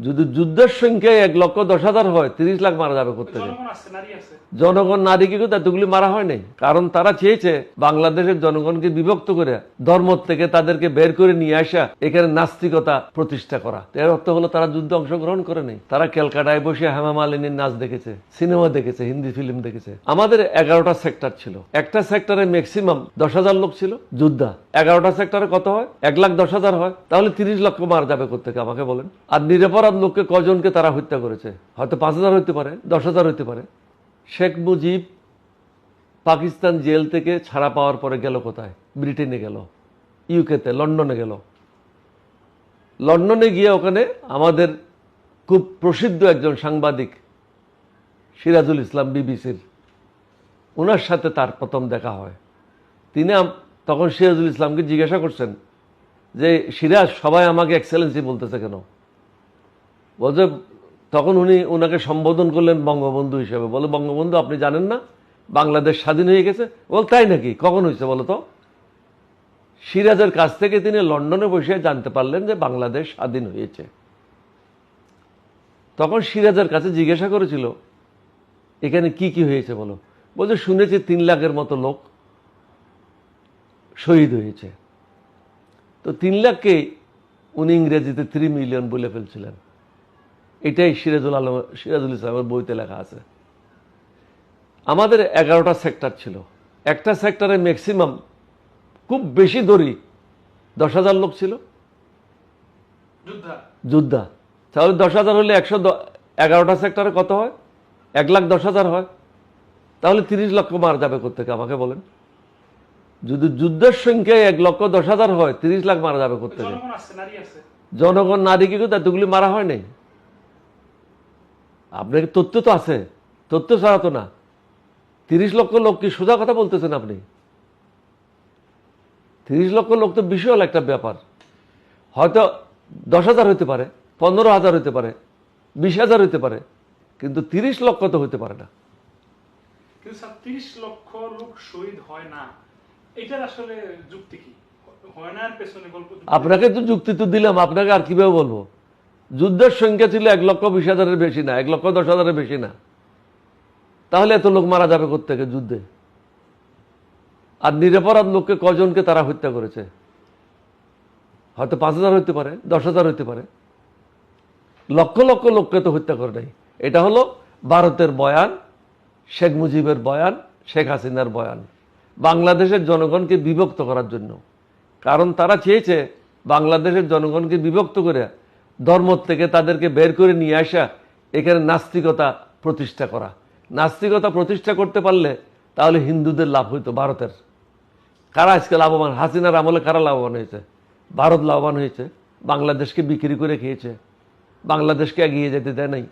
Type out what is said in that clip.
যদি যুদ্ধের সংখ্যায় 1,10,000 হয়, 30 লাখ মারা যাবে কোথেকে? জনগণ নারী কি করতে এতগুলি মারা হয় নাই? কারণ তারা চেয়েছে বাংলাদেশের জনগণকে বিভক্ত করে ধর্ম থেকে তাদেরকে বের করে নিয়ে আসা, এখানে নাস্তিকতা প্রতিষ্ঠা করা। এর অর্থ হলো তারা যুদ্ধে অংশগ্রহণ করে নেই। তারা ক্যালকাটায় বসে হেমা মালিনীর নাচ দেখেছে, সিনেমা দেখেছে, হিন্দি ফিল্ম দেখেছে। আমাদের 11টা সেক্টর ছিল, একটা সেক্টরে ম্যাক্সিমাম 10,000 লোক ছিল যোদ্ধা। 11টা সেক্টরে কত হয়? 1,10,000 হয়, তাহলে 30 লক্ষ মারা যাবে কোথেকে আমাকে বলেন? আর নিরপরাধ লোককে কজনকে তারা হত্যা করেছে? হয়তো 5,000 হইতে পারে, 10,000 হইতে পারে। শেখ মুজিব পাকিস্তান জেল থেকে ছাড়া পাওয়ার পরে গেল কোথায়? ব্রিটেনে গেল, ইউকেতে, লন্ডনে গেল। লন্ডনে গিয়ে ওখানে আমাদের খুব প্রসিদ্ধ একজন সাংবাদিক সিরাজুল ইসলাম, বিবিসির, ওনার সাথে তার প্রথম দেখা হয়। তিনি তখন সিরাজুল ইসলামকে জিজ্ঞাসা করছেন যে, সিরাজ, সবাই আমাকে এক্সেলেন্সি বলতেছে কেন? বলছে, তখন উনি ওনাকে সম্বোধন করলেন বঙ্গবন্ধু হিসেবে। বলে, বঙ্গবন্ধু, আপনি জানেন না বাংলাদেশ স্বাধীন হয়ে গেছে? বল, তাই নাকি? কখন হয়েছে বলো তো? সিরাজের কাছ থেকে তিনি লন্ডনে বসে জানতে পারলেন যে বাংলাদেশ স্বাধীন হয়েছে। তখন সিরাজের কাছে জিজ্ঞাসা করেছিল, এখানে কি কি হয়েছে বলো? বলছে, শুনেছি 3 লাখের মতো লোক শহীদ হয়েছে। তো 3 লাখকে উনি ইংরেজিতে 3 মিলিয়ন বলে ফেলছিলেন। এটাই সিরাজুল ইসলামের বইতে লেখা আছে। আমাদের 11টা সেক্টর ছিল, একটা সেক্টরে ম্যাক্সিমাম, খুব বেশি ধরি 10,000 লোক ছিল যোদ্ধা। তাহলে 10,000 হলে 11টা সেক্টরে কত হয়? 1,10,000 হয়, তাহলে 30 লক্ষ মারা যাবে কোথেকে আমাকে বলেন? যদি যুদ্ধের সংখ্যায় 1,10,000 হয়, 30 লাখ মারা যাবে কোথেকে? জনগণ নারী কি করতে এতগুলি মারা হয় নাই? আপনার তথ্য তো আছে, তথ্য ছাড়া তো না। 30 লক্ষ লোক কি সোজা কথা বলতেছেন আপনি? 30 লক্ষ লোক তো বিশাল একটা ব্যাপার। হয়তো 10,000 হইতে পারে, 15,000 হইতে পারে, 20,000 হইতে পারে, কিন্তু 30 লক্ষ তো হইতে পারে না। 30 লক্ষ লোক শহীদ হয় না, এটার আসলে যুক্তি কি? হয় না এর পেছনে গল্প? আপনাকে তো যুক্তি তো দিলাম, আপনাকে আর কিভাবে বলবো? যুদ্ধের সংখ্যা ছিল 1,20,000-এর বেশি না, 1,10,000-এর বেশি না, তাহলে এত লোক মারা যাবে কোত্থেকে যুদ্ধে? আর নিরপরাধ লোককে কজনকে তারা হত্যা করেছে? হয়তো 5,000 হইতে পারে, 10,000 হইতে পারে, লক্ষ লক্ষ লোককে তো হত্যা করে নাই। এটা হলো ভারতের বয়ান, শেখ মুজিবের বয়ান, শেখ হাসিনার বয়ান, বাংলাদেশের জনগণকে বিভক্ত করার জন্য। কারণ তারা চেয়েছে বাংলাদেশের জনগণকে বিভক্ত করে ধর্ম থেকে তাদেরকে বের করে নিয়ে আসা, এখানে নাস্তিকতা প্রতিষ্ঠা করা। নাস্তিকতা প্রতিষ্ঠা করতে পারলে তাহলে হিন্দুদের লাভ হইতো, ভারতের। কারা আজকে লাভবান? হাসিনার আমলে কারা লাভবান হয়েছে? ভারত লাভবান হয়েছে, বাংলাদেশকে বিক্রি করে খেয়েছে, বাংলাদেশকে এগিয়ে যেতে দেয় নাই।